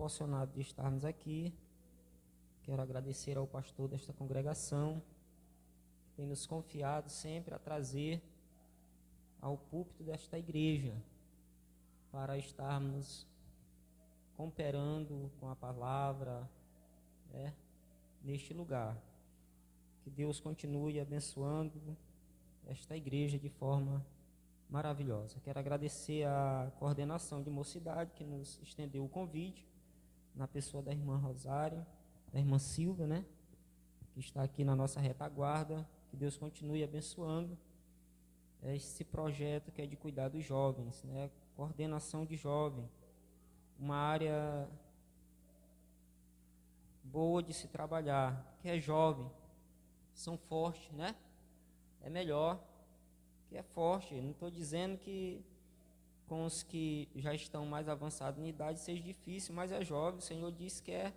proporcionado de estarmos aqui. Quero agradecer ao pastor desta congregação, que tem nos confiado sempre a trazer ao púlpito desta igreja, para estarmos cooperando com a palavra, neste lugar. Que Deus continue abençoando esta igreja de forma maravilhosa. Quero agradecer a coordenação de mocidade que nos estendeu o convite, na pessoa da irmã Rosário, da irmã Silvia, que está aqui na nossa retaguarda. Que Deus continue abençoando esse projeto que é de cuidar dos jovens, coordenação de jovem, uma área boa de se trabalhar, que é jovem, são fortes, é melhor que é forte. Não estou dizendo que com os que já estão mais avançados em idade seja difícil, mas é jovem. O Senhor diz que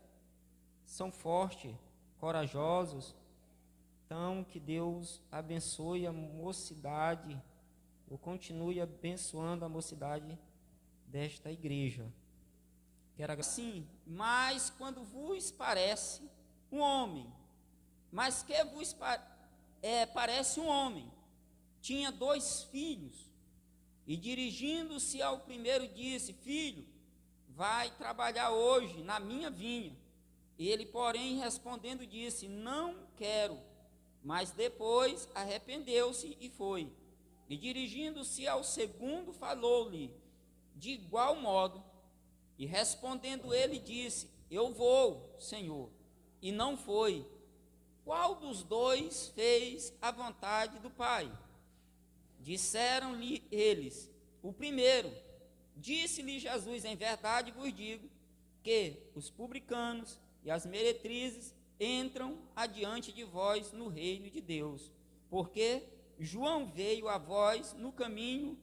são fortes, corajosos. Então, que Deus abençoe a mocidade, ou continue abençoando a mocidade desta igreja. Sim, mas quando vos parece um homem, mas que vos parece um homem, tinha 2 filhos, e dirigindo-se ao primeiro disse: filho, vai trabalhar hoje na minha vinha. Ele, porém, respondendo, disse: não quero. Mas depois arrependeu-se e foi. E dirigindo-se ao segundo, falou-lhe de igual modo. E respondendo ele, disse: eu vou, Senhor. E não foi. Qual dos 2 fez a vontade do Pai? Disseram-lhe eles: o primeiro. Disse-lhe Jesus: em verdade vos digo que os publicanos e as meretrizes entram adiante de vós no reino de Deus, porque João veio a vós no caminho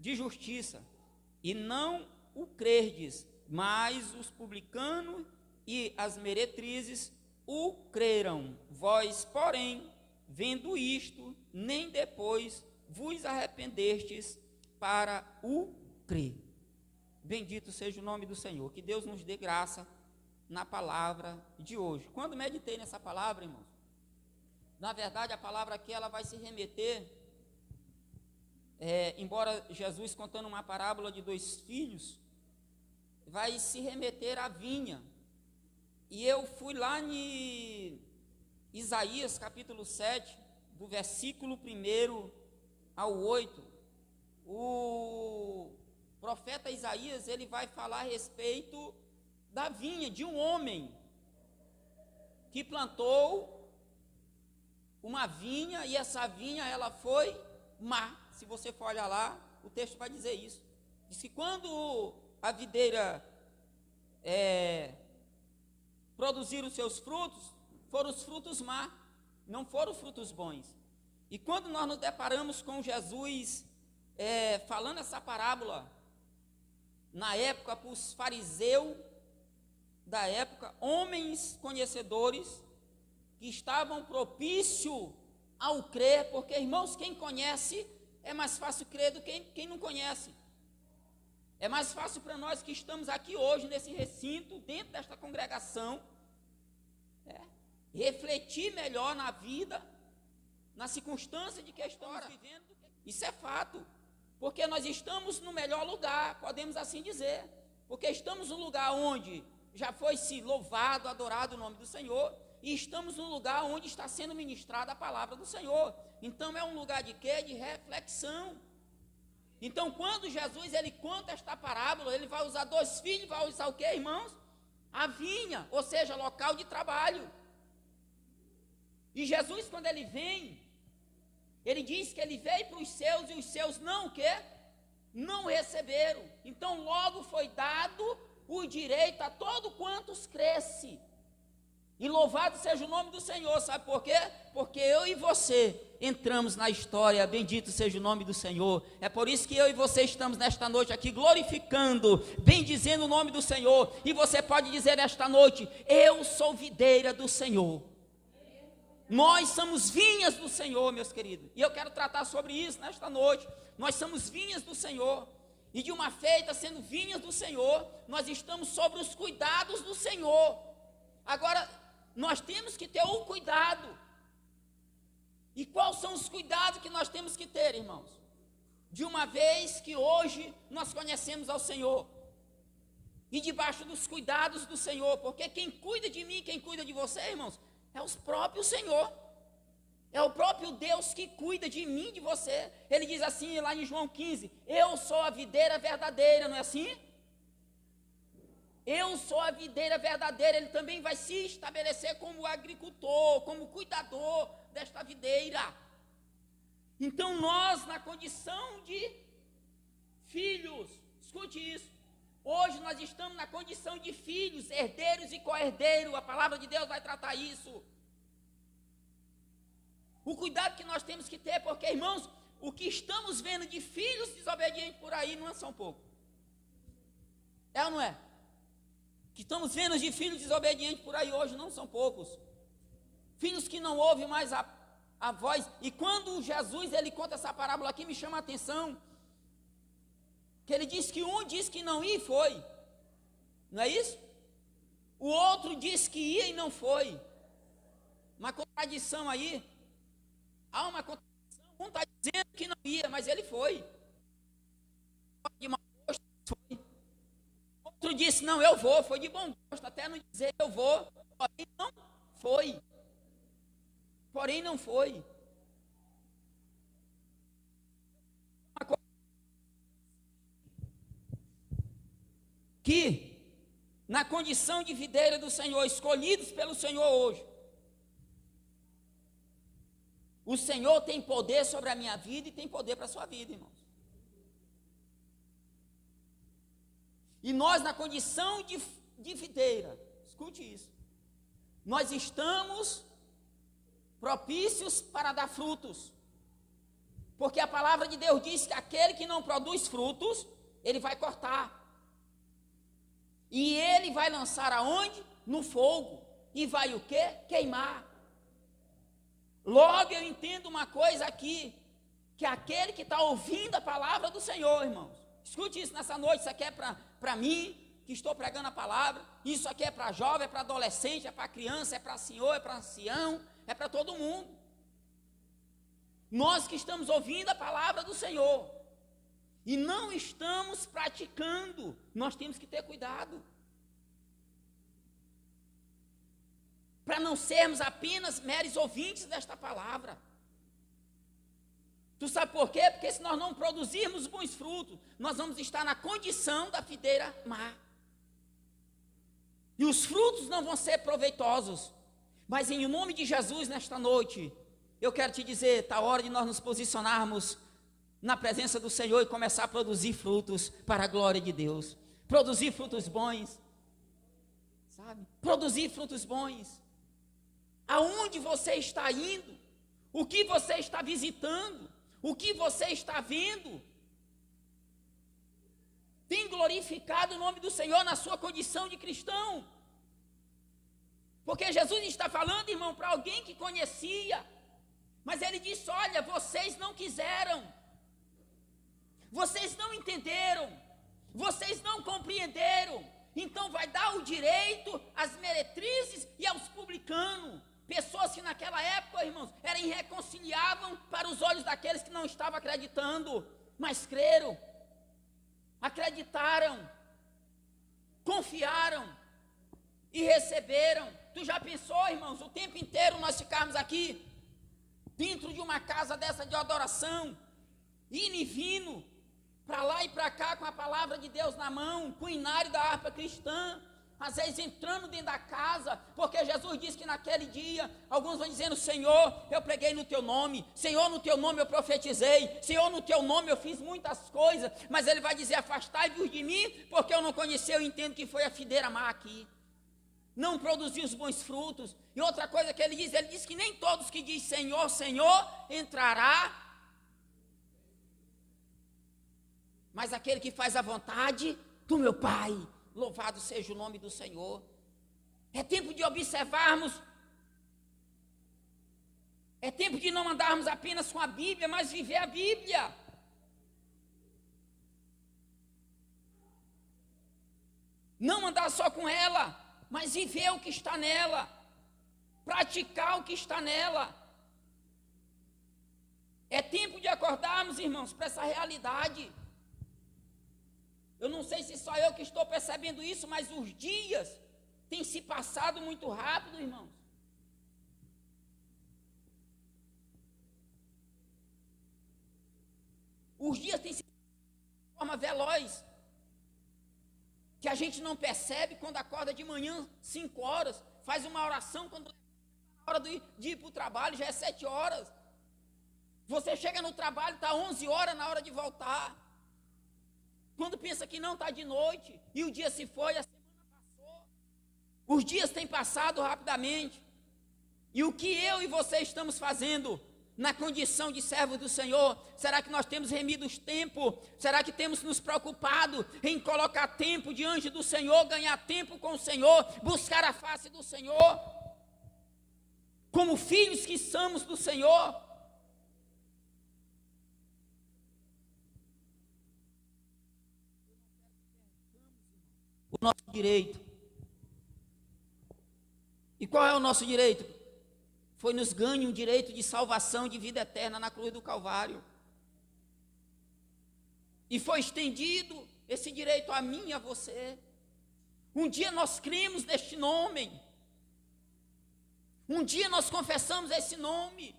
de justiça, e não o crerdes, mas os publicanos e as meretrizes o creram. Vós, porém, vendo isto, nem depois vos arrependestes para o crer. Bendito seja o nome do Senhor. Que Deus nos dê graça na palavra de hoje. Quando meditei nessa palavra, irmãos, na verdade a palavra aqui ela vai se remeter, embora Jesus contando uma parábola de 2 filhos, vai se remeter à vinha. E eu fui lá em Isaías capítulo 7, do versículo 1 ao 8, o profeta Isaías, ele vai falar a respeito da vinha, de um homem que plantou uma vinha, e essa vinha ela foi má. Se você for olhar lá, o texto vai dizer isso. Diz que quando a videira produzir os seus frutos, foram os frutos má, não foram os frutos bons. E quando nós nos deparamos com Jesus falando essa parábola, na época, para os fariseus da época, homens conhecedores, que estavam propícios ao crer, porque, irmãos, quem conhece, é mais fácil crer do que quem não conhece. É mais fácil para nós que estamos aqui hoje, nesse recinto, dentro desta congregação, refletir melhor na vida, na circunstância de que estamos vivendo. Isso é fato, porque nós estamos no melhor lugar, podemos assim dizer, porque estamos no lugar onde já foi se louvado, adorado o nome do Senhor, e estamos no lugar onde está sendo ministrada a palavra do Senhor. Então é um lugar de quê? De reflexão. Então, quando Jesus ele conta esta parábola, ele vai usar 2 filhos, vai usar o quê, irmãos? A vinha, ou seja, local de trabalho. E Jesus, quando ele vem, ele diz que ele veio para os seus, e os seus não o quê? Não receberam. Então, logo foi dado o direito a todo quantos cresce. E louvado seja o nome do Senhor, sabe por quê? Porque eu e você entramos na história, bendito seja o nome do Senhor. É por isso que eu e você estamos nesta noite aqui glorificando, bendizendo o nome do Senhor. E você pode dizer esta noite: eu sou videira do Senhor. Nós somos vinhas do Senhor, meus queridos. E eu quero tratar sobre isso nesta noite. Nós somos vinhas do Senhor. e de uma feita sendo vinhas do Senhor, nós estamos sobre os cuidados do Senhor. Agora, nós temos que ter o cuidado. E quais são os cuidados que nós temos que ter, irmãos? De uma vez que hoje nós conhecemos ao Senhor, e debaixo dos cuidados do Senhor, porque quem cuida de mim, quem cuida de você, irmãos, é o próprio Senhor. É o próprio Deus que cuida de mim, de você. Ele diz assim lá em João 15, eu sou a videira verdadeira, não é assim? Eu sou a videira verdadeira. Ele também vai se estabelecer como agricultor, como cuidador desta videira. Então nós, na condição de filhos, escute isso, hoje nós estamos na condição de filhos, herdeiros e co-herdeiros. A palavra de Deus vai tratar isso. O cuidado que nós temos que ter, porque, irmãos, o que estamos vendo de filhos desobedientes por aí não são poucos. É ou não é? O que estamos vendo de filhos desobedientes por aí hoje não são poucos. Filhos que não ouvem mais a voz. E quando Jesus ele conta essa parábola aqui, me chama a atenção, que ele diz que um disse que não ia e foi. Não é isso? O outro disse que ia e não foi. Uma contradição aí. Há uma contradição, um está dizendo que não ia, mas ele foi. De mau gosto, foi. Outro disse, não, eu vou, foi de bom gosto, até não dizer eu vou, porém não foi. Porém não foi. Que, na condição de videira do Senhor, escolhidos pelo Senhor hoje, o Senhor tem poder sobre a minha vida e tem poder para a sua vida, irmãos. E nós, na condição de videira, escute isso, nós estamos propícios para dar frutos. Porque a palavra de Deus diz que aquele que não produz frutos, ele vai cortar. E ele vai lançar aonde? No fogo. E vai o quê? Queimar. Logo eu entendo uma coisa aqui, que aquele que está ouvindo a palavra do Senhor, irmãos, escute isso nessa noite, isso aqui é para mim, que estou pregando a palavra, isso aqui é para jovem, é para adolescente, é para criança, é para senhor, é para ancião, é para todo mundo. Nós que estamos ouvindo a palavra do Senhor, e não estamos praticando, nós temos que ter cuidado. Para não sermos apenas meros ouvintes desta palavra. Tu sabe por quê? Porque se nós não produzirmos bons frutos, nós vamos estar na condição da videira má. E os frutos não vão ser proveitosos. Mas em nome de Jesus, nesta noite, eu quero te dizer, está a hora de nós nos posicionarmos na presença do Senhor e começar a produzir frutos para a glória de Deus. Produzir frutos bons. Sabe? Produzir frutos bons. Aonde você está indo, o que você está visitando, o que você está vendo, tem glorificado o nome do Senhor na sua condição de cristão. Porque Jesus está falando, irmão, para alguém que conhecia, mas ele disse, olha, vocês não quiseram, vocês não entenderam, vocês não compreenderam, então vai dar o direito às meretrizes e aos publicanos. Pessoas que naquela época, irmãos, eram irreconciliáveis para os olhos daqueles que não estavam acreditando, mas creram, acreditaram, confiaram e receberam. Tu já pensou, irmãos, o tempo inteiro nós ficarmos aqui, dentro de uma casa dessa de adoração, indo e vindo, para lá e para cá com a palavra de Deus na mão, com o inário da harpa cristã, às vezes entrando dentro da casa, porque Jesus disse que naquele dia, alguns vão dizendo, Senhor, eu preguei no teu nome, Senhor, no teu nome eu profetizei, Senhor, no teu nome eu fiz muitas coisas, mas ele vai dizer, afastai-vos de mim, porque eu não conheci, eu entendo que foi a videira má aqui, não produziu os bons frutos. E outra coisa que ele diz que nem todos que diz Senhor, Senhor, entrará, mas aquele que faz a vontade do meu Pai. Louvado seja o nome do Senhor. É tempo de observarmos. É tempo de não andarmos apenas com a Bíblia, mas viver a Bíblia. Não andar só com ela, mas viver o que está nela, praticar o que está nela. É tempo de acordarmos, irmãos, para essa realidade. Eu não sei se só eu que estou percebendo isso, mas os dias têm se passado muito rápido, irmãos. Os dias têm se passado de forma veloz, que a gente não percebe quando acorda de manhã, 5 horas, faz uma oração, quando é hora de ir para o trabalho, já é 7 horas. Você chega no trabalho, está 11 horas na hora de voltar. Quando pensa que não, está de noite, e o dia se foi, a semana passou. Os dias têm passado rapidamente. E o que eu e você estamos fazendo na condição de servos do Senhor? Será que nós temos remido os tempos? Será que temos nos preocupado em colocar tempo diante do Senhor, ganhar tempo com o Senhor, buscar a face do Senhor? Como filhos que somos do Senhor? O nosso direito. E qual é o nosso direito? Foi nos ganho um direito de salvação, de vida eterna na cruz do Calvário. E foi estendido esse direito a mim e a você. Um dia nós cremos neste nome. Um dia nós confessamos esse nome.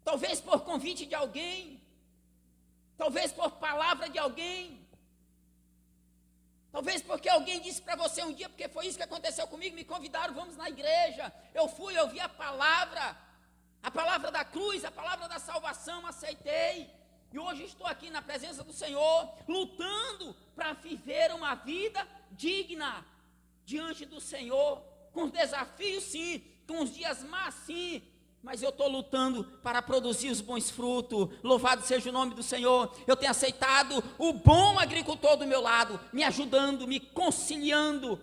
Talvez por convite de alguém. Talvez por palavra de alguém. Talvez porque alguém disse para você um dia, porque foi isso que aconteceu comigo, me convidaram, vamos na igreja. Eu fui, eu vi a palavra da cruz, a palavra da salvação, aceitei. E hoje estou aqui na presença do Senhor, lutando para viver uma vida digna diante do Senhor, com os desafios sim, com os dias más sim, mas eu estou lutando para produzir os bons frutos. Louvado seja o nome do Senhor. Eu tenho aceitado o bom agricultor do meu lado, me ajudando, me conciliando.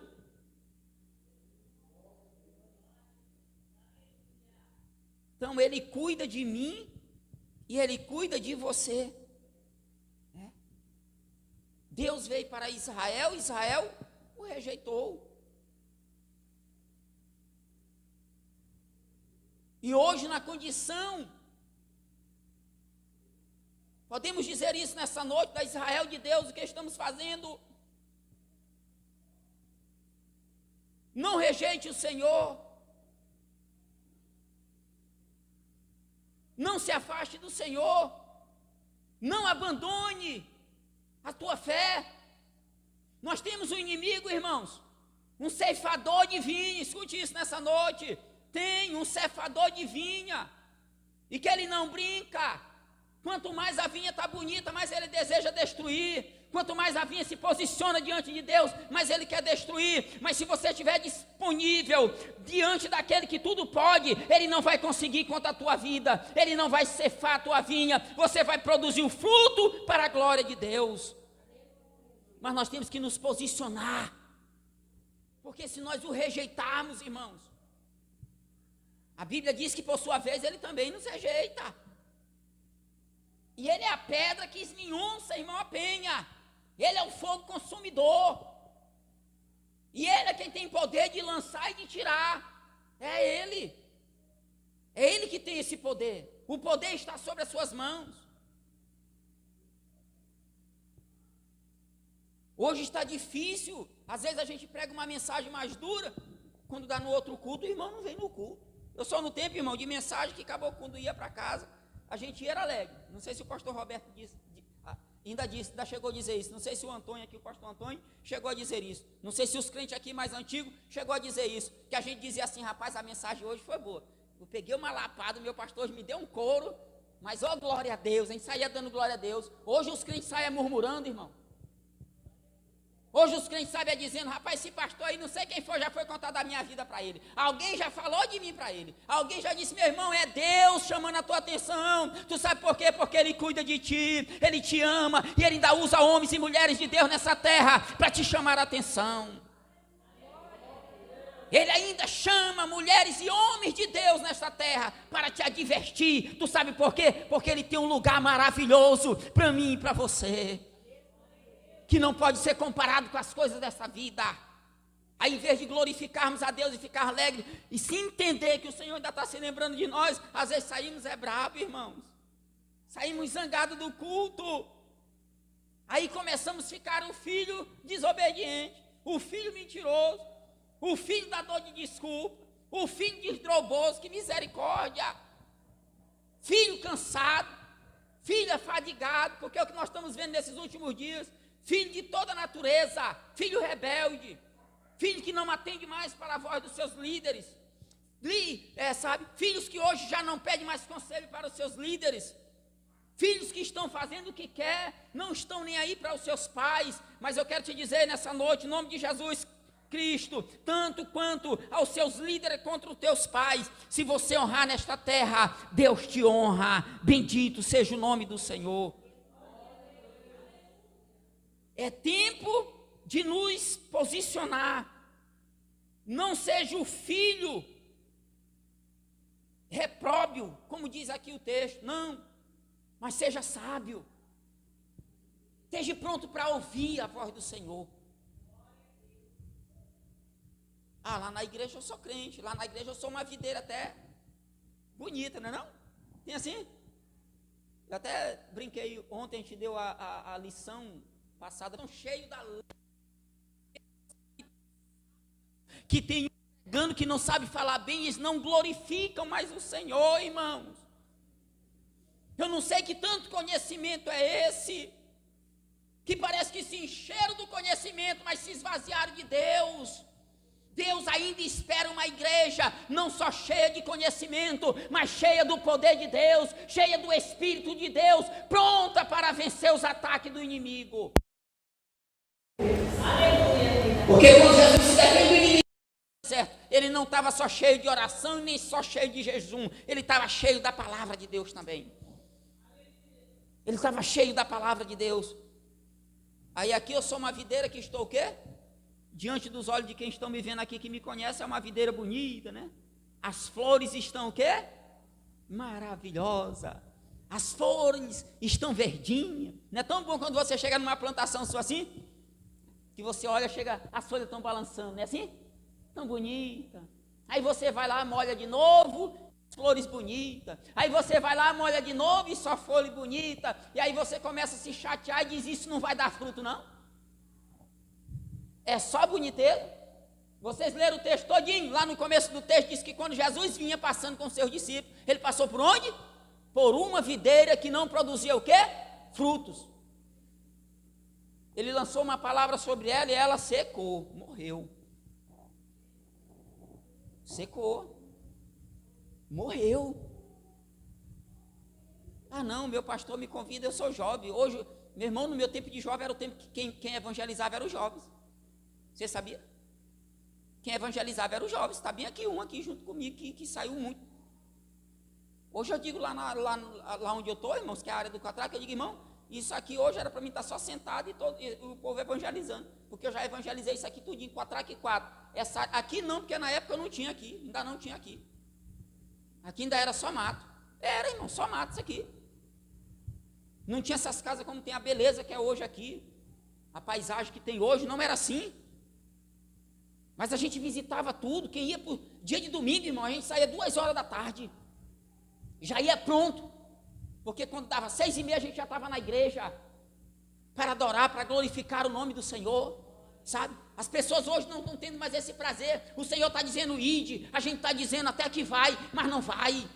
Então Ele cuida de mim e Ele cuida de você. Deus veio para Israel, Israel o rejeitou. E hoje, na condição, podemos dizer isso nessa noite, da Israel de Deus, o que estamos fazendo? Não rejeite o Senhor. Não se afaste do Senhor. Não abandone a tua fé. Nós temos um inimigo, irmãos, um ceifador de vinha. Escute isso nessa noite. Tem um ceifador de vinha, e que ele não brinca. Quanto mais a vinha está bonita, mais ele deseja destruir. Quanto mais a vinha se posiciona diante de Deus, mais ele quer destruir. Mas se você estiver disponível diante daquele que tudo pode, ele não vai conseguir contra a tua vida, ele não vai ceifar a tua vinha, você vai produzir o fruto para a glória de Deus. Mas nós temos que nos posicionar, porque se nós o rejeitarmos, irmãos, a Bíblia diz que por sua vez ele também nos rejeita. E ele é a pedra que esmiuça, irmão, a penha. Ele é o fogo consumidor. E ele é quem tem poder de lançar e de tirar. É ele. É ele que tem esse poder. O poder está sobre as suas mãos. Hoje está difícil. Às vezes a gente prega uma mensagem mais dura. Quando dá no outro culto, o irmão não vem no culto. Eu sou no tempo, irmão, de mensagem que acabou quando ia para casa, a gente era alegre. Não sei se o pastor Roberto ainda chegou a dizer isso. Não sei se o Antônio aqui, o pastor Antônio, chegou a dizer isso. Não sei se os crentes aqui mais antigos chegou a dizer isso. Que a gente dizia assim, rapaz, a mensagem hoje foi boa. Eu peguei uma lapada, meu pastor hoje me deu um couro, mas ó, glória a Deus, a gente saía dando glória a Deus. Hoje os crentes saem murmurando, irmão. Hoje os crentes sabem dizendo, rapaz, esse pastor aí, não sei quem foi, já foi contar da minha vida para ele. Alguém já falou de mim para ele. Alguém já disse, meu irmão, é Deus chamando a tua atenção. Tu sabe por quê? Porque Ele cuida de ti, Ele te ama, e Ele ainda usa homens e mulheres de Deus nessa terra para te chamar a atenção. Ele ainda chama mulheres e homens de Deus nessa terra para te advertir. Tu sabe por quê? Porque Ele tem um lugar maravilhoso para mim e para você. que não pode ser comparado com as coisas dessa vida. Aí, em vez de glorificarmos a Deus e ficar alegre, e se entender que o Senhor ainda está se lembrando de nós, às vezes saímos bravo, irmãos. Saímos zangados do culto. Aí começamos a ficar o filho desobediente, o filho mentiroso, o filho da dor de desculpa, o filho desdroboso, que misericórdia. Filho cansado, filho afadigado, porque é o que nós estamos vendo nesses últimos dias. Filho de toda natureza, filho rebelde, filho que não atende mais para a voz dos seus líderes, filhos que hoje já não pedem mais conselho para os seus líderes, filhos que estão fazendo o que quer, não estão nem aí para os seus pais. Mas eu quero te dizer nessa noite, em nome de Jesus Cristo, tanto quanto aos seus líderes contra os teus pais, se você honrar nesta terra, Deus te honra, bendito seja o nome do Senhor. É tempo de nos posicionar. Não seja o filho repróbio, como diz aqui o texto, não, mas seja sábio. Esteja pronto para ouvir a voz do Senhor. Lá na igreja eu sou crente, lá na igreja eu sou uma videira até bonita, não é não? Tem assim? Eu até brinquei, ontem a gente deu a lição passada, tão cheio da lei, que tem um que não sabe falar bem, eles não glorificam mais o Senhor, irmãos. Eu não sei que tanto conhecimento é esse, que parece que se encheram do conhecimento, mas se esvaziaram de Deus. Deus ainda espera uma igreja não só cheia de conhecimento, mas cheia do poder de Deus, cheia do Espírito de Deus, pronta para vencer os ataques do inimigo. Porque quando Jesus se defende do inimigo, certo? Ele não estava só cheio de oração e nem só cheio de jejum, ele estava cheio da palavra de Deus também. Ele estava cheio da palavra de Deus. Aí aqui eu sou uma videira que estou o quê? Diante dos olhos de quem estão me vendo aqui, que me conhece, é uma videira bonita, né? As flores estão o quê? Maravilhosa. As flores estão verdinhas. Não é tão bom quando você chega numa plantação sua assim? Que você olha, chega, as folhas estão balançando, não é assim? Tão bonita. Aí você vai lá, molha de novo, flores bonitas. Aí você vai lá, molha de novo e só folha bonita. E aí você começa a se chatear e diz, isso não vai dar fruto não? É só boniteza. Vocês leram o texto todinho, lá no começo do texto diz que quando Jesus vinha passando com seus discípulos, ele passou por onde? Por uma videira que não produzia o quê? Frutos. Ele lançou uma palavra sobre ela e ela secou, morreu. Secou. Morreu. Não, meu pastor me convida, eu sou jovem. Hoje, meu irmão, no meu tempo de jovem era o tempo que quem evangelizava eram os jovens. Você sabia? Quem evangelizava eram os jovens. Está bem aqui, um aqui junto comigo, que saiu muito. Hoje eu digo lá onde eu estou, irmãos, que é a área do catraca, eu digo, irmão, isso aqui hoje era para mim estar só sentado e o povo evangelizando. Porque eu já evangelizei isso aqui tudinho, catraca e 4. Aqui não, porque na época eu não tinha aqui, ainda não tinha aqui. Aqui ainda era só mato. Era, irmão, só mato isso aqui. Não tinha essas casas como tem a beleza que é hoje aqui. A paisagem que tem hoje não era assim. Mas a gente visitava tudo. Quem ia por dia de domingo, irmão, a gente saía 2 horas da tarde. Já ia pronto. Porque quando dava 6h30 a gente já estava na igreja. Para adorar, para glorificar o nome do Senhor. Sabe? As pessoas hoje não estão tendo mais esse prazer. O Senhor está dizendo ide. A gente está dizendo até que vai, mas não vai.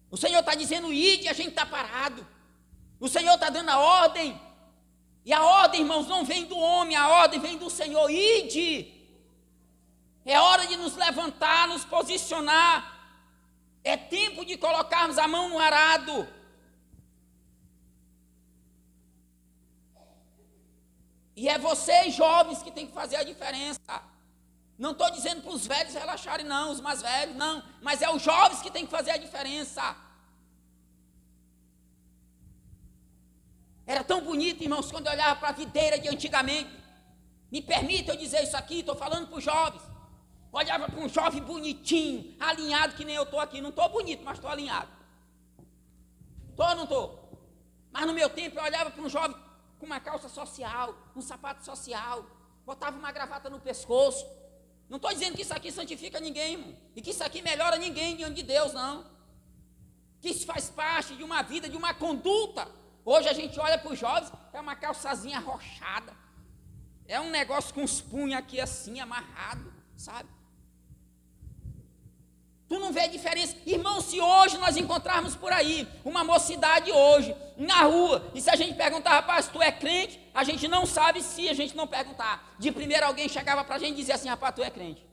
O Senhor está dizendo ide, a gente está parado. O Senhor está dando a ordem. E a ordem, irmãos, não vem do homem, a ordem vem do Senhor. Ide. É hora de nos levantar, nos posicionar. É tempo de colocarmos a mão no arado. E é vocês, jovens, que tem que fazer a diferença. Não estou dizendo para os velhos relaxarem, não, os mais velhos, não. Mas é os jovens que tem que fazer a diferença. Era tão bonito, irmãos, quando eu olhava para a videira de antigamente. Me permita eu dizer isso aqui, estou falando para os jovens. Olhava para um jovem bonitinho, alinhado, que nem eu estou aqui. Não estou bonito, mas estou alinhado. Estou ou não estou? Mas no meu tempo eu olhava para um jovem com uma calça social, um sapato social, botava uma gravata no pescoço. Não estou dizendo que isso aqui santifica ninguém, irmão, e que isso aqui melhora ninguém diante de Deus, não. Que isso faz parte de uma vida, de uma conduta. Hoje a gente olha para os jovens, é uma calçazinha arrochada, é um negócio com os punhos aqui assim, amarrado, sabe? Tu não vê a diferença. Irmão, se hoje nós encontrarmos por aí uma mocidade hoje, na rua, e se a gente perguntar, rapaz, tu é crente? A gente não sabe se a gente não perguntar. De primeiro alguém chegava para a gente e dizia assim, rapaz, tu é crente.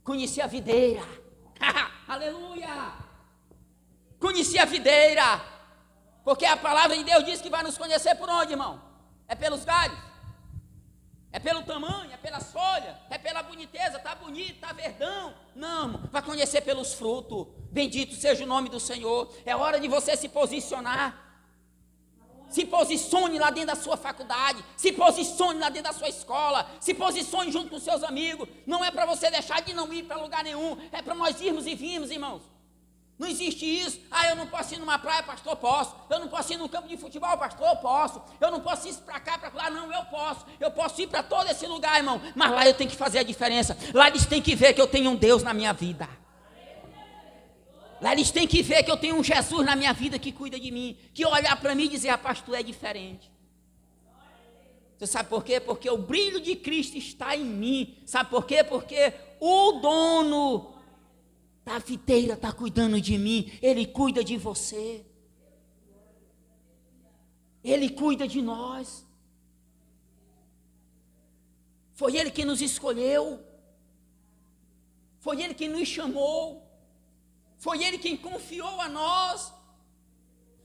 Conheci a videira. Aleluia! Conheci a videira. Porque a palavra de Deus diz que vai nos conhecer por onde, irmão? É pelos galhos? É pelo tamanho, é pelas folhas, é pela boniteza, está bonito, está verdão. Não, vai conhecer pelos frutos. Bendito seja o nome do Senhor. É hora de você se posicionar. Se posicione lá dentro da sua faculdade, se posicione lá dentro da sua escola, se posicione junto com seus amigos. Não é para você deixar de não ir para lugar nenhum, é para nós irmos e virmos, irmãos. Não existe isso. Eu não posso ir numa praia, pastor, posso. Eu não posso ir num campo de futebol, pastor, eu posso. Eu não posso ir para cá, para lá, não, eu posso. Eu posso ir para todo esse lugar, irmão. Mas lá eu tenho que fazer a diferença. Lá eles têm que ver que eu tenho um Deus na minha vida. Lá eles têm que ver que eu tenho um Jesus na minha vida que cuida de mim. Que olhar para mim e dizer, rapaz, tu é diferente. Você sabe por quê? Porque o brilho de Cristo está em mim. Sabe por quê? Porque o dono da videira está cuidando de mim. Ele cuida de você. Ele cuida de nós. Foi Ele que nos escolheu. Foi Ele que nos chamou. Foi Ele quem confiou a nós.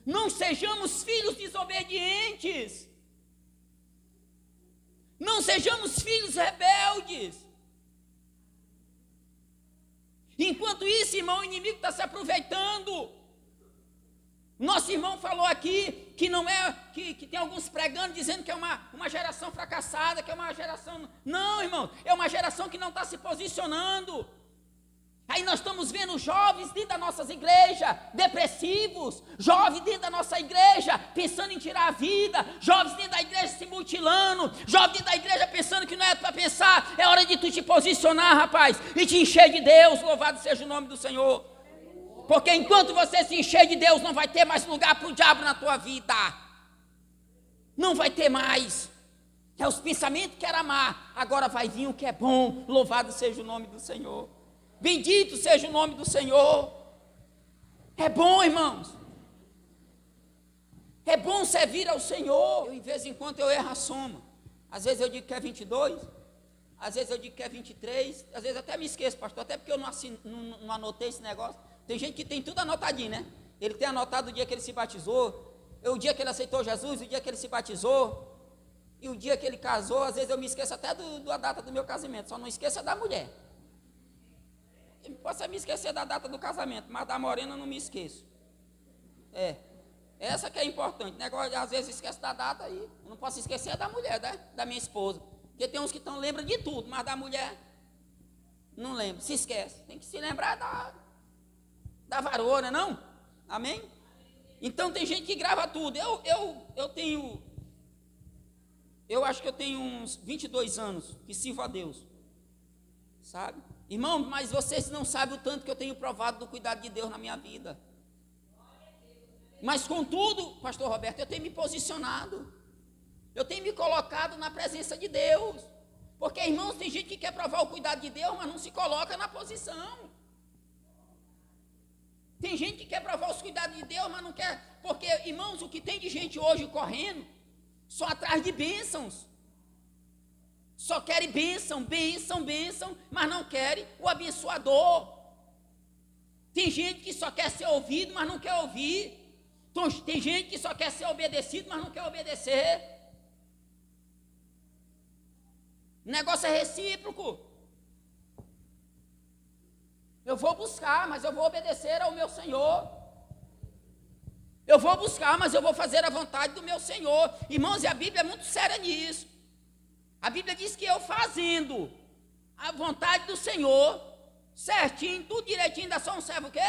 Não sejamos filhos desobedientes. Não sejamos filhos rebeldes. Enquanto isso, irmão, o inimigo está se aproveitando. Nosso irmão falou aqui que não é, que tem alguns pregando dizendo que é uma geração fracassada, que é uma geração... Não, irmão, é uma geração que não está se posicionando. Aí nós estamos vendo jovens dentro das nossas igrejas, depressivos, jovens dentro da nossa igreja, pensando em tirar a vida, jovens dentro da igreja se mutilando, jovens dentro da igreja pensando que não é para pensar, é hora de tu te posicionar, rapaz, e te encher de Deus, louvado seja o nome do Senhor. Porque enquanto você se encher de Deus, não vai ter mais lugar para o diabo na tua vida. Não vai ter mais. É os pensamentos que era má, agora vai vir o que é bom, louvado seja o nome do Senhor. Bendito seja o nome do Senhor. É bom, irmãos. É bom servir ao Senhor. De vez em quando eu erro a soma. Às vezes eu digo que é 22, às vezes eu digo que é 23, às vezes até me esqueço, pastor, até porque eu não anotei esse negócio. Tem gente que tem tudo anotadinho, né? Ele tem anotado o dia que ele se batizou, o dia que ele aceitou Jesus, o dia que ele se batizou, e o dia que ele casou. Às vezes eu me esqueço até da data do meu casamento, só não esqueço da mulher. Eu posso me esquecer da data do casamento, mas da morena eu não me esqueço. Essa que é importante. Negócio, às vezes esquece da data aí. Eu não posso esquecer da mulher, né? Da minha esposa. Porque tem uns que lembram de tudo, mas da mulher não lembra, se esquece. Tem que se lembrar da varoa, não? Amém? Então tem gente que grava tudo. Eu acho que eu tenho uns 22 anos que sirvo a Deus. Sabe? Irmão, mas vocês não sabem o tanto que eu tenho provado do cuidado de Deus na minha vida. Mas contudo, pastor Roberto, eu tenho me posicionado. Eu tenho me colocado na presença de Deus. Porque, irmãos, tem gente que quer provar o cuidado de Deus, mas não se coloca na posição. Tem gente que quer provar os cuidados de Deus, mas não quer. Porque, irmãos, o que tem de gente hoje correndo, só atrás de bênçãos. Só querem bênção, mas não querem o abençoador. Tem gente que só quer ser ouvido, mas não quer ouvir. Tem gente que só quer ser obedecido, mas não quer obedecer. O negócio é recíproco. Eu vou buscar, mas eu vou obedecer ao meu Senhor. Eu vou buscar, mas eu vou fazer a vontade do meu Senhor. Irmãos, e a Bíblia é muito séria nisso. A Bíblia diz que eu fazendo a vontade do Senhor, certinho, tudo direitinho, ainda só um servo o quê?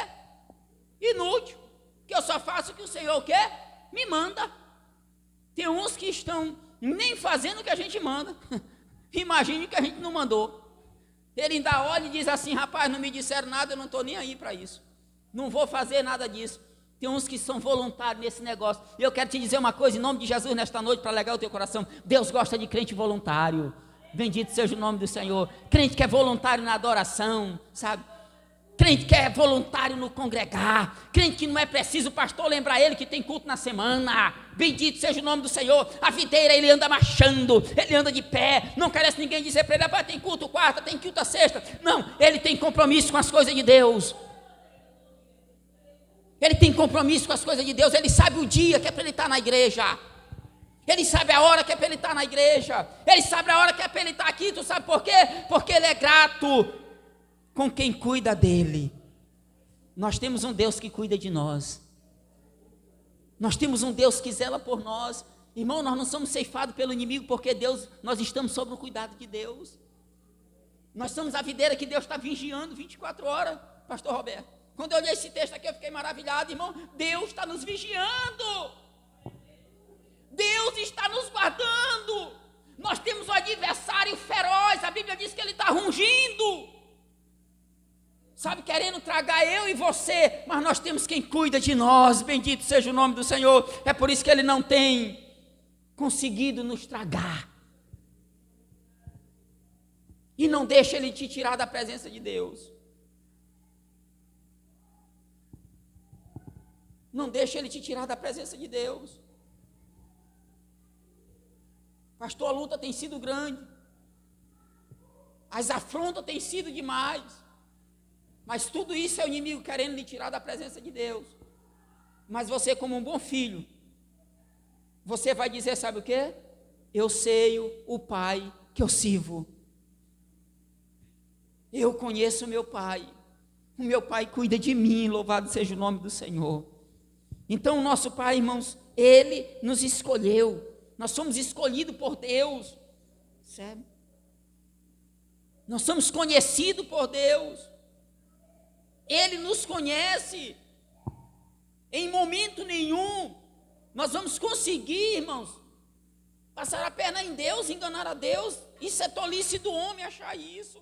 Inútil. Que eu só faço o que o Senhor quer, me manda. Tem uns que estão nem fazendo o que a gente manda. Imagine que a gente não mandou. Ele ainda olha e diz assim: rapaz, não me disseram nada, eu não estou nem aí para isso. Não vou fazer nada disso. Tem uns que são voluntários nesse negócio. E eu quero te dizer uma coisa, em nome de Jesus, nesta noite, para alegar o teu coração. Deus gosta de crente voluntário. Bendito seja o nome do Senhor. Crente que é voluntário na adoração, sabe? Crente que é voluntário no congregar. Crente que não é preciso o pastor lembrar ele que tem culto na semana. Bendito seja o nome do Senhor. A videira, ele anda marchando, ele anda de pé. Não carece ninguém dizer para ele: rapaz, tem culto quarta, tem culto sexta. Não, ele tem compromisso com as coisas de Deus. Ele tem compromisso com as coisas de Deus. Ele sabe o dia que é para ele estar na igreja. Ele sabe a hora que é para ele estar na igreja. Ele sabe a hora que é para ele estar aqui. Tu sabe por quê? Porque ele é grato com quem cuida dele. Nós temos um Deus que cuida de nós. Nós temos um Deus que zela por nós. Irmão, nós não somos ceifados pelo inimigo, porque nós estamos sob o cuidado de Deus. Nós somos a videira que Deus está vigiando 24 horas, pastor Roberto. Quando eu olhei esse texto aqui, eu fiquei maravilhado, irmão. Deus está nos vigiando. Deus está nos guardando. Nós temos um adversário feroz. A Bíblia diz que ele está rugindo, sabe, querendo tragar eu e você. Mas nós temos quem cuida de nós. Bendito seja o nome do Senhor. É por isso que ele não tem conseguido nos tragar. E não deixa ele te tirar da presença de Deus. Não deixa ele te tirar da presença de Deus. Pastor, a luta tem sido grande. As afrontas têm sido demais. Mas tudo isso é o inimigo querendo lhe tirar da presença de Deus. Mas você, como um bom filho, você vai dizer, sabe o quê? Eu sei o Pai que eu sirvo. Eu conheço o meu Pai. O meu Pai cuida de mim, louvado seja o nome do Senhor. Então, o nosso Pai, irmãos, Ele nos escolheu. Nós somos escolhidos por Deus. Sabe? Nós somos conhecidos por Deus. Ele nos conhece. Em momento nenhum nós vamos conseguir, irmãos, passar a perna em Deus, enganar a Deus. Isso é tolice do homem achar isso.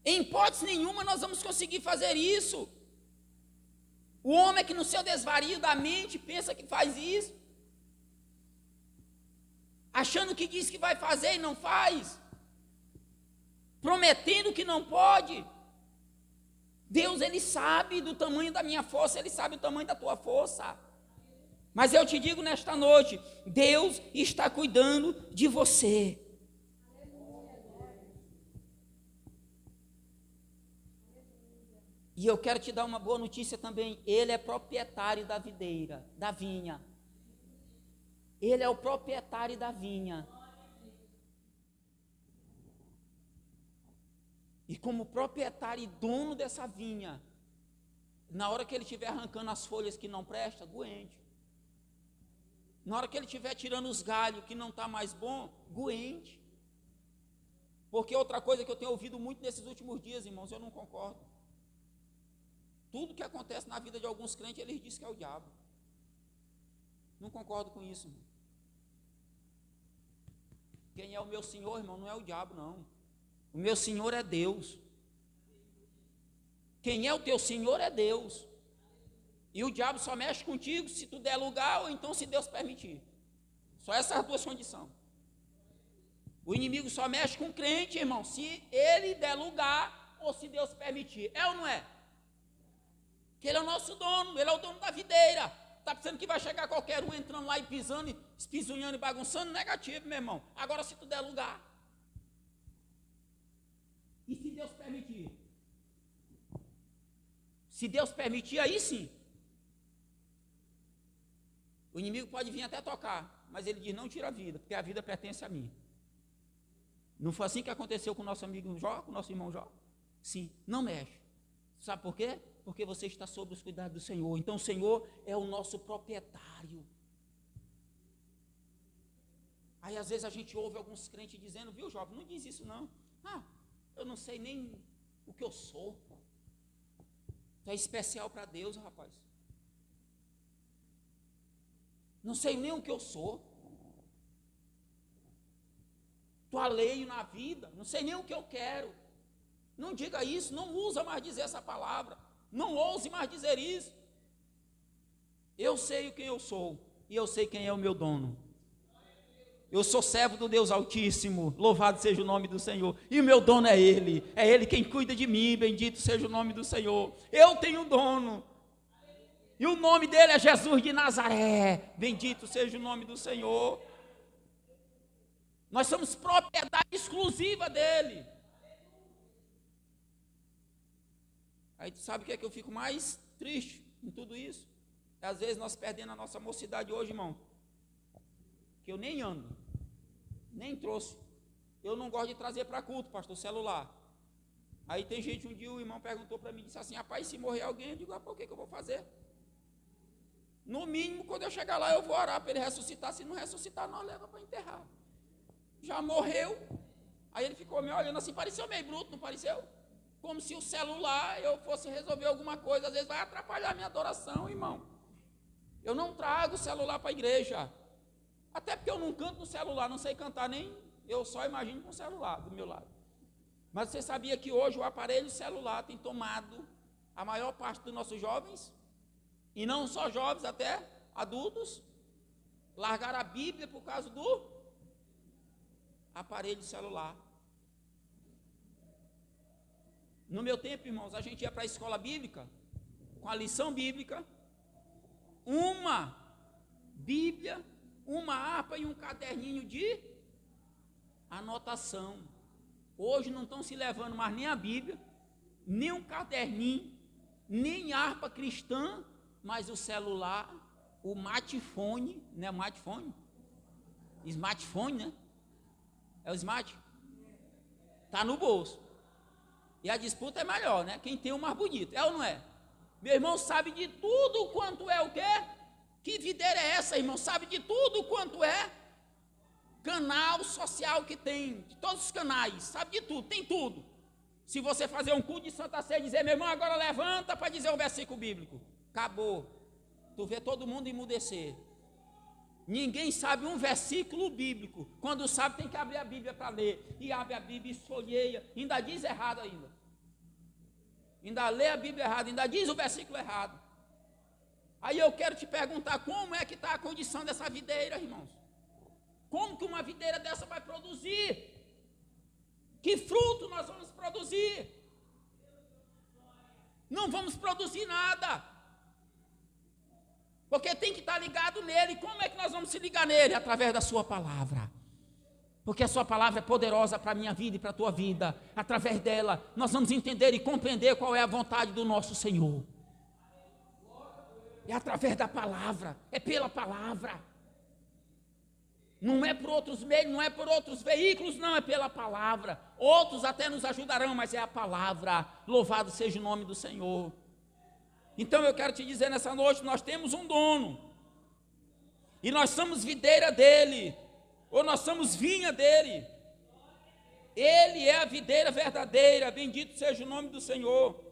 Em hipótese nenhuma nós vamos conseguir fazer isso. O homem é que no seu desvario da mente pensa que faz isso, achando que diz que vai fazer e não faz, prometendo que não pode. Deus, Ele sabe do tamanho da minha força, Ele sabe o tamanho da tua força. Mas eu te digo nesta noite, Deus está cuidando de você. E eu quero te dar uma boa notícia também. Ele é proprietário da videira, da vinha. Ele é o proprietário da vinha. E como proprietário e dono dessa vinha, na hora que ele estiver arrancando as folhas que não prestam, doente. Na hora que ele estiver tirando os galhos que não está mais bom, doente. Porque outra coisa que eu tenho ouvido muito nesses últimos dias, irmãos, eu não concordo. Tudo que acontece na vida de alguns crentes, eles dizem que é o diabo. Não concordo com isso, irmão. Quem é o meu Senhor, irmão, não é o diabo, não. O meu Senhor é Deus. Quem é o teu Senhor é Deus. E o diabo só mexe contigo se tu der lugar ou então se Deus permitir. Só essas duas condições. O inimigo só mexe com o crente, irmão, se ele der lugar ou se Deus permitir. É ou não é? Que ele é o nosso dono, ele é o dono da videira. Está pensando que vai chegar qualquer um entrando lá e pisando, espisunhando e bagunçando? Negativo, meu irmão. Agora, se tu der lugar. E se Deus permitir? Se Deus permitir, aí sim. O inimigo pode vir até tocar, mas ele diz, não tira a vida, porque a vida pertence a mim. Não foi assim que aconteceu com o nosso amigo Jó, com o nosso irmão Jó? Sim, não mexe. Sabe por quê? Porque você está sob os cuidados do Senhor. Então o Senhor é o nosso proprietário. Aí às vezes a gente ouve alguns crentes dizendo, viu, jovem, não diz isso não. Ah, eu não sei nem o que eu sou. Tu é especial para Deus, rapaz. Não sei nem o que eu sou. Estou alheio na vida, não sei nem o que eu quero. Não diga isso, não usa mais dizer essa palavra. Não ouse mais dizer isso. Eu sei quem eu sou e eu sei quem é o meu dono. Eu sou servo do Deus Altíssimo, louvado seja o nome do Senhor. E o meu dono é Ele quem cuida de mim, bendito seja o nome do Senhor. Eu tenho um dono, e o nome dele é Jesus de Nazaré, bendito seja o nome do Senhor. Nós somos propriedade exclusiva dele. Aí tu sabe o que é que eu fico mais triste em tudo isso? Às vezes nós perdendo a nossa mocidade hoje, irmão, que eu nem ando, nem trouxe. Eu não gosto de trazer para culto, pastor, celular. Aí tem gente, um dia o irmão perguntou para mim, disse assim, rapaz, se morrer alguém, eu digo, o que eu vou fazer? No mínimo, quando eu chegar lá, eu vou orar para ele ressuscitar. Se não ressuscitar, nós leva para enterrar. Já morreu. Aí ele ficou me olhando assim, pareceu meio bruto, não pareceu? Como se o celular, eu fosse resolver alguma coisa, às vezes vai atrapalhar a minha adoração, irmão. Eu não trago o celular para a igreja. Até porque eu não canto no celular, não sei cantar nem, eu só imagino com o celular do meu lado. Mas você sabia que hoje o aparelho celular tem tomado a maior parte dos nossos jovens? E não só jovens, até adultos, largaram a Bíblia por causa do aparelho celular. No meu tempo, irmãos, a gente ia para a escola bíblica, com a lição bíblica, uma Bíblia, uma harpa e um caderninho de anotação. Hoje não estão se levando mais nem a Bíblia, nem um caderninho, nem harpa cristã, mas o celular, o smartphone, não é smartphone? Smartphone, né? É o smart? Está no bolso. E a disputa é maior, né? Quem tem o mais bonito, é ou não é? Meu irmão sabe de tudo quanto é o quê? Que videira é essa, irmão? Sabe de tudo quanto é canal social que tem, de todos os canais, sabe de tudo, tem tudo. Se você fazer um culto de Santa Ceia e dizer, meu irmão, agora levanta para dizer um versículo bíblico, acabou. Tu vê todo mundo emudecer. Ninguém sabe um versículo bíblico. Quando sabe, tem que abrir a Bíblia para ler. E abre a Bíblia e folheia. Ainda diz errado ainda. Ainda lê a Bíblia errado, ainda diz o versículo errado. Aí eu quero te perguntar, como é que está a condição dessa videira, irmãos? Como que uma videira dessa vai produzir? Que fruto nós vamos produzir? Não vamos produzir nada. Porque tem que estar ligado nele. Como é que nós vamos se ligar nele? Através da sua palavra. Porque a sua palavra é poderosa para a minha vida e para a tua vida. Através dela, nós vamos entender e compreender qual é a vontade do nosso Senhor. É através da palavra, é pela palavra. Não é por outros meios, não é por outros veículos, não, é pela palavra. Outros até nos ajudarão, mas é a palavra. Louvado seja o nome do Senhor. Então eu quero te dizer nessa noite, nós temos um dono. E nós somos videira dele. Ou nós somos vinha dele. Ele é a videira verdadeira, bendito seja o nome do Senhor.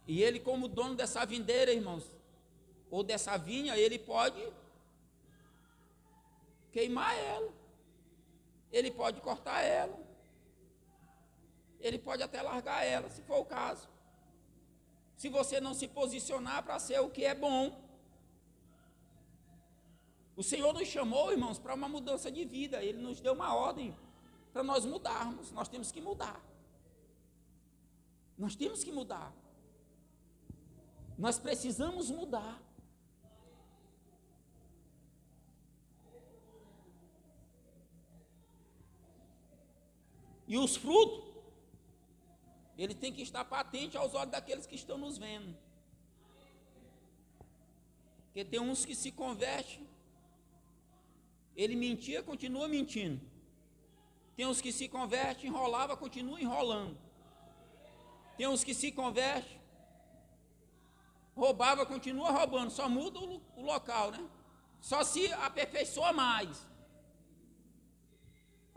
E ele, como dono dessa videira, irmãos, ou dessa vinha, ele pode queimar ela. Ele pode cortar ela. Ele pode até largar ela, se for o caso. Se você não se posicionar para ser o que é bom. O Senhor nos chamou, irmãos, para uma mudança de vida. Ele nos deu uma ordem para nós mudarmos. Nós temos que mudar. Nós temos que mudar. Nós precisamos mudar. E os frutos, ele tem que estar patente aos olhos daqueles que estão nos vendo. Porque tem uns que se convertem, ele mentia, continua mentindo. Tem uns que se convertem, enrolava, continua enrolando. Tem uns que se convertem, roubava, continua roubando, só muda o local, né? Só se aperfeiçoa mais.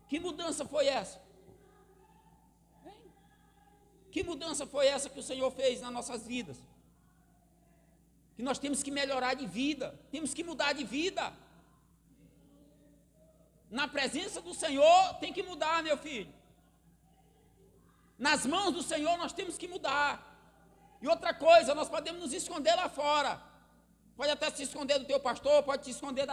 Que mudança foi essa? mudança foi essa que o Senhor fez nas nossas vidas? Que nós temos que melhorar de vida, temos que mudar de vida. Na presença do Senhor tem que mudar, meu filho. Nas mãos do Senhor nós temos que mudar. E outra coisa, nós podemos nos esconder lá fora. Pode até se esconder do teu pastor, pode se esconder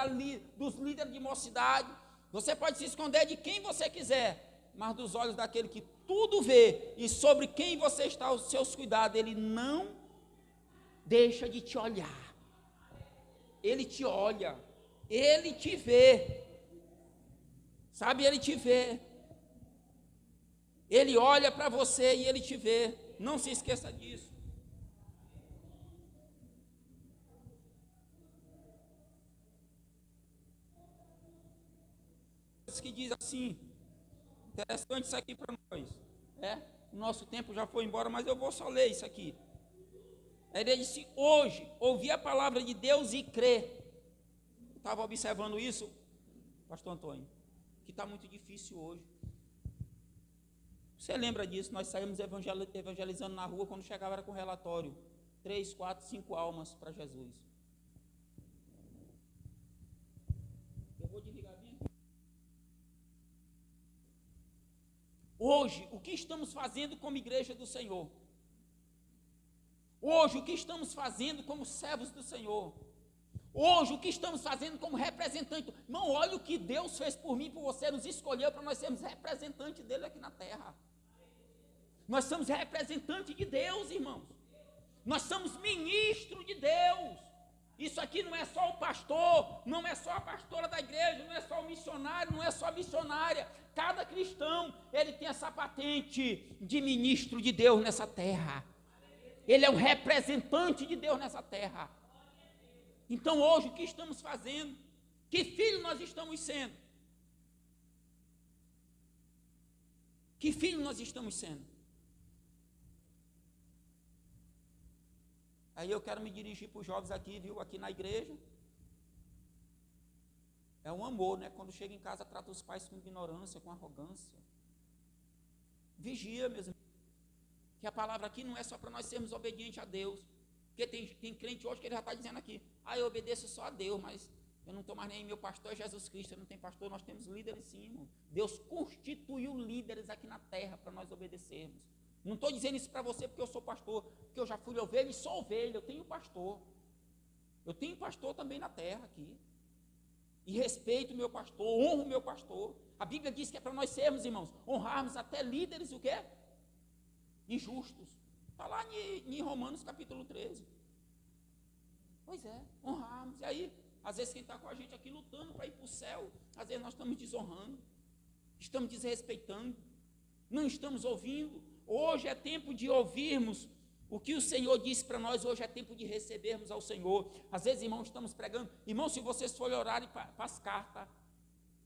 dos líderes de mocidade. Você pode se esconder de quem você quiser, mas dos olhos daquele que tudo vê e sobre quem você está os seus cuidados, ele não deixa de te olhar. Ele te olha, ele te vê. Sabe, ele te vê. Ele olha para você e ele te vê. Não se esqueça disso. Que diz assim, interessante isso aqui para nós. O nosso tempo já foi embora, mas eu vou só ler isso aqui. Ele disse: hoje, ouvi a palavra de Deus e crer. Eu estava observando isso, pastor Antônio, que está muito difícil hoje. Você lembra disso? Nós saímos evangelizando na rua, quando chegava era com relatório. 3, 4, 5 almas para Jesus. Eu vou desligar bem aqui. Hoje, o que estamos fazendo como igreja do Senhor? Hoje, o que estamos fazendo como servos do Senhor? Hoje, o que estamos fazendo como representante? Irmão, olha o que Deus fez por mim e por você, nos escolheu para nós sermos representantes dele aqui na terra. Nós somos representantes de Deus, irmãos. Nós somos ministros de Deus. Isso aqui não é só o pastor, não é só a pastora da igreja, não é só o missionário, não é só a missionária. Cada cristão, ele tem essa patente de ministro de Deus nessa terra. Ele é um representante de Deus nessa terra. Então hoje o que estamos fazendo? Que filho nós estamos sendo? Que filho nós estamos sendo? Aí eu quero me dirigir para os jovens aqui, viu? Aqui na igreja. É um amor, né? Quando chega em casa, trata os pais com ignorância, com arrogância. Vigia, meus irmãos. Que a palavra aqui não é só para nós sermos obedientes a Deus. Porque tem crente hoje que ele já está dizendo aqui: eu obedeço só a Deus, mas eu não estou mais nem meu pastor é Jesus Cristo. Eu não tenho pastor, nós temos líderes sim, irmão. Deus constituiu líderes aqui na terra para nós obedecermos. Não estou dizendo isso para você porque eu sou pastor, porque eu já fui ovelha e sou ovelha, eu tenho pastor. Eu tenho pastor também na terra aqui. E respeito o meu pastor, honro o meu pastor. A Bíblia diz que é para nós sermos, irmãos, honrarmos até líderes o quê? Injustos. Está lá em Romanos capítulo 13. Pois é, honrarmos. E aí, às vezes quem está com a gente aqui lutando para ir para o céu, às vezes nós estamos desonrando, estamos desrespeitando, não estamos ouvindo. Hoje é tempo de ouvirmos o que o Senhor disse para nós. Hoje é tempo de recebermos ao Senhor. Às vezes, irmãos, estamos pregando. Irmãos, se vocês forem orarem para as cartas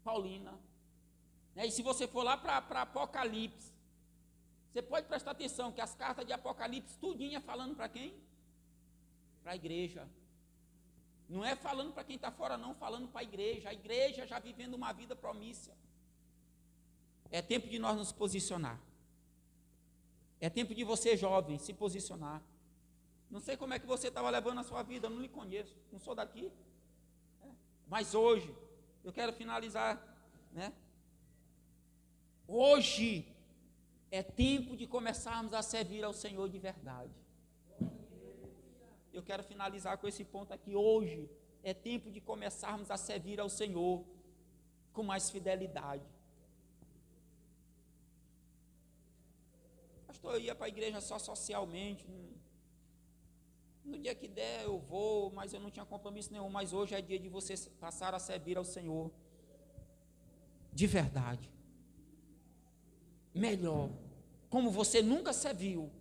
Paulina, né, e se você for lá para Apocalipse, você pode prestar atenção que as cartas de Apocalipse, tudinha falando para quem? Para a igreja. Não é falando para quem está fora, não, falando para a igreja já vivendo uma vida promícia. É tempo de nós nos posicionar. É tempo de você, jovem, se posicionar. Não sei como é que você estava levando a sua vida, eu não lhe conheço, não sou daqui. Mas hoje, eu quero finalizar, né? Hoje é tempo de começarmos a servir ao Senhor de verdade. Eu quero finalizar com esse ponto aqui. Hoje é tempo de começarmos a servir ao Senhor com mais fidelidade. Pastor, eu ia para a igreja só socialmente. No dia que der eu vou, mas eu não tinha compromisso nenhum. Mas hoje é dia de você passar a servir ao Senhor de verdade. Melhor, como você nunca serviu.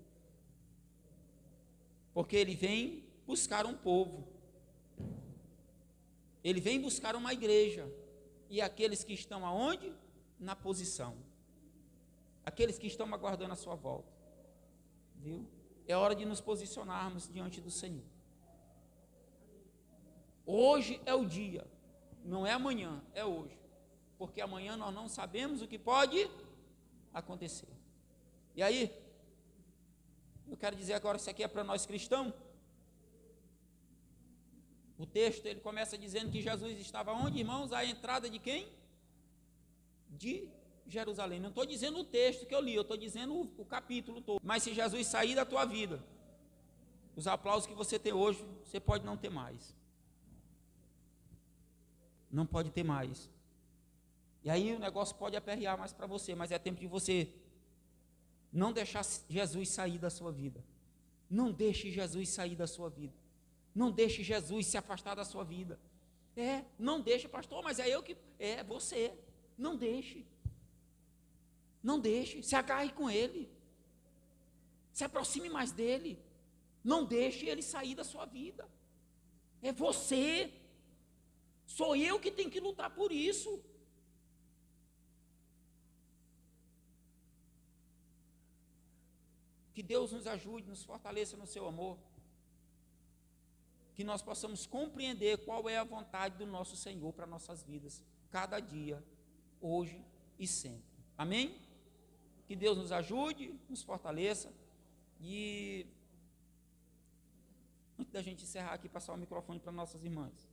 Porque Ele vem buscar um povo. Ele vem buscar uma igreja. E aqueles que estão aonde? Na posição. Aqueles que estão aguardando a sua volta. Viu? É hora de nos posicionarmos diante do Senhor. Hoje é o dia. Não é amanhã, é hoje. Porque amanhã nós não sabemos o que pode acontecer. E aí, Eu quero dizer agora, isso aqui é para nós cristãos. O texto, ele começa dizendo que Jesus estava onde, irmãos? À entrada de quem? De Jerusalém. Não estou dizendo o texto que eu li, eu estou dizendo o capítulo todo. Mas se Jesus sair da tua vida, os aplausos que você tem hoje, você pode não ter mais. Não pode ter mais. E aí o negócio pode aperrear mais para você, mas é tempo de você não deixar Jesus sair da sua vida. Não deixe Jesus sair da sua vida. Não deixe Jesus se afastar da sua vida. Não deixe, pastor, mas é eu que... É você. Não deixe. Não deixe. Se agarre com Ele. Se aproxime mais dEle. Não deixe Ele sair da sua vida. É você. Sou eu que tenho que lutar por isso. Que Deus nos ajude, nos fortaleça no seu amor. Que nós possamos compreender qual é a vontade do nosso Senhor para nossas vidas, cada dia, hoje e sempre. Amém? Que Deus nos ajude, nos fortaleça. E antes da gente encerrar aqui, passar o microfone para nossas irmãs.